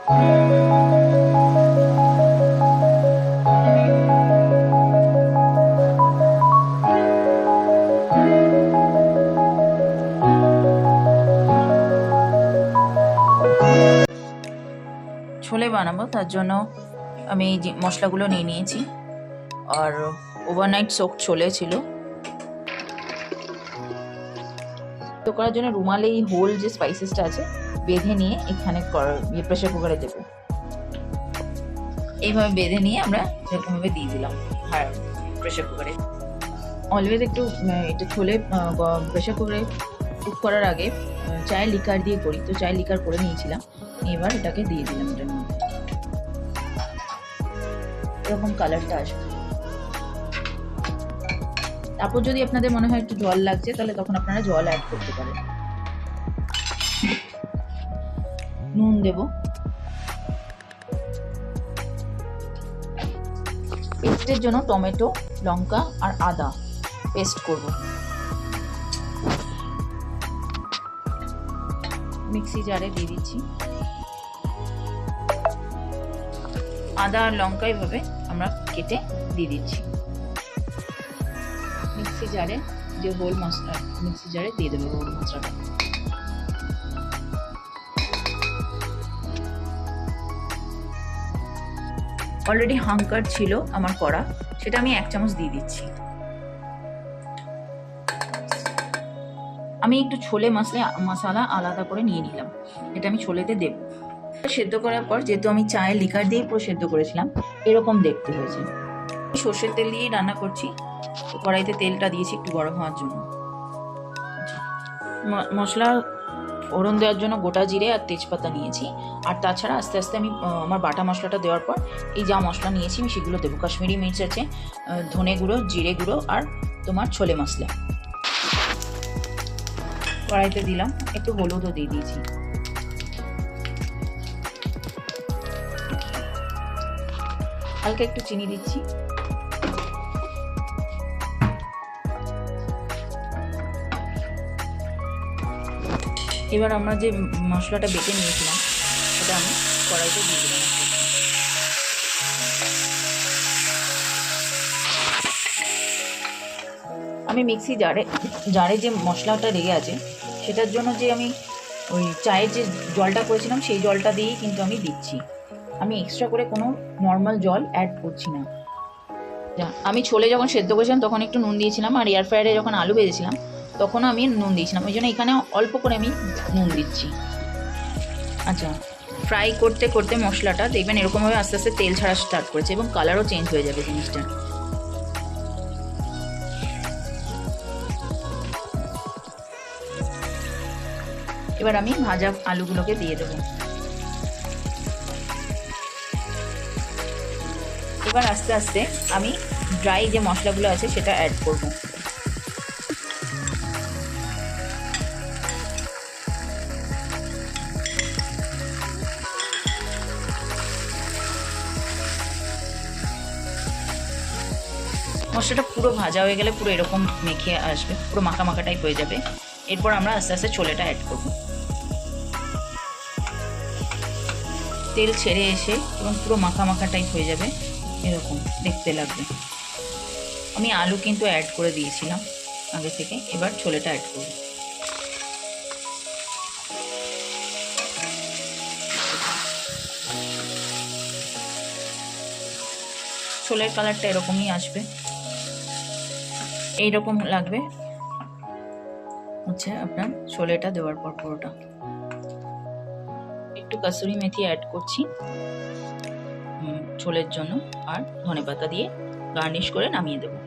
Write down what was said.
ছোলে বানাবো, তার জন্য আমি এই যে মশলাগুলো নিয়ে নিয়েছি। আর ওভারনাইট সোক ছোলে ছিল। তো করার জন্য রুমালে এই হোল যে স্পাইসেসটা আছে বেঁধে নিয়ে এখানে প্রেশার কুকারে দেবো। এইভাবে বেঁধে নিয়ে আমরা এরকমভাবে দিয়ে দিলাম প্রেশার কুকারে। অলওয়েজ একটু এটা ছোলে প্রেশার কুকারে কুক করার আগে চায়ের লিকার দিয়ে করি, তো চায়ের লিকার করে নিয়েছিলাম। এবার এটাকে দিয়ে দিলাম এটার মধ্যে, এরকম কালারটা আসবে। তারপর যদি আপনাদের মনে হয় একটু জল লাগছে তাহলে তখন আপনারা জল অ্যাড করতে পারেন। নুন দেব, পেস্টের জন্য টমেটো, লঙ্কা আর আদা পেস্ট করব। মিক্সি জারে দিয়ে দিচ্ছি। আদা আর লঙ্কা এইভাবে আমরা কেটে দিয়ে দিচ্ছি মিক্সি জারে। যে হোল মশলা মিক্সি জারে দিয়ে দেবো হোল মশলাটা। অলরেডি হাঙ্কার ছিল আমার করা, সেটা আমি 1 চামচ দিয়ে দিচ্ছি। আমি একটু ছোলে মশলা আলাদা করে নিয়ে নিলাম, এটা আমি ছোলেতে দেব। সেদ্ধ করার পর যেহেতু আমি চায়ের লিকার দিয়ে পুরো সেদ্ধ করেছিলাম, এরকম দেখতে হয়েছে। সর্ষের তেল দিয়েই রান্না করছি, তো কড়াইতে তেলটা দিয়েছি একটু গরম হওয়ার জন্য। মশলা ফোড়ন দেওয়ার জন্য গোটা জিরে আর তেজপাতা নিয়েছি। আর তাছাড়া আস্তে আস্তে আমি আমার বাটা মশলাটা দেওয়ার পর এই যা মশলা নিয়েছি আমি সেগুলো দেবো। কাশ্মীরি মির্চ আছে, ধনে গুঁড়ো, জিরে গুঁড়ো আর তোমার ছোলে মশলা কড়াইতে দিলাম। একটু হলুদও দিয়ে দিয়েছি। হালকা একটু চিনি দিচ্ছি। এবার আমরা যে মশলাটা বেটে নিয়েছিলাম সেটা আমি কড়াইতে দিয়ে দিলাম। আমি মিক্সি জারে যে মশলাটা লেগে আছে সেটার জন্য যে আমি ওই চায়ের যে জলটা করেছিলাম সেই জলটা দিয়েই কিন্তু আমি দিচ্ছি। আমি এক্সট্রা করে কোনো নর্মাল জল অ্যাড করছি না। আমি ছোলে যখন সেদ্ধ করেছিলাম তখন একটু নুন দিয়েছিলাম, আর এয়ার ফ্রায়ারে যখন আলু ভেজেছিলাম তখনও আমি নুন দিয়েছিলাম, ওই জন্য এখানে অল্প করে আমি নুন দিচ্ছি। আচ্ছা, ফ্রাই করতে করতে মশলাটা দেখবেন এরকমভাবে আস্তে আস্তে তেল ছাড়া স্টার্ট করেছে এবং কালারও চেঞ্জ হয়ে যাবে জিনিসটা। এবার আমি ভাজা আলুগুলোকে দিয়ে দেবো। এবার আস্তে আস্তে আমি ড্রাই যে মশলাগুলো আছে সেটা অ্যাড করব। মশলাটা পুরো ভাজা হয়ে গেলে পুরো এরকম মেখে আসবে, পুরো মাখা মাখা টাইপ হয়ে যাবে। এরপর আমরা আস্তে আস্তে ছোলেটা অ্যাড করব। তেল ছেড়ে এসে এবং পুরো মাখা মাখা টাইপ হয়ে যাবে, এরকম দেখতে লাগবে। আমি আলু কিন্তু অ্যাড করে দিয়েছিলাম আগে থেকে। এবার ছোলেটা অ্যাড করব। ছোলের কালারটা এরকমই আসবে, এইরকম লাগবে হচ্ছে আপনার ছোলেটা দেওয়ার পর। পুরোটা একটু কাসুরি মেথি অ্যাড করছি ছোলের জন্য, আর ধনেপাতা দিয়ে গার্নিশ করে নামিয়ে দেবো।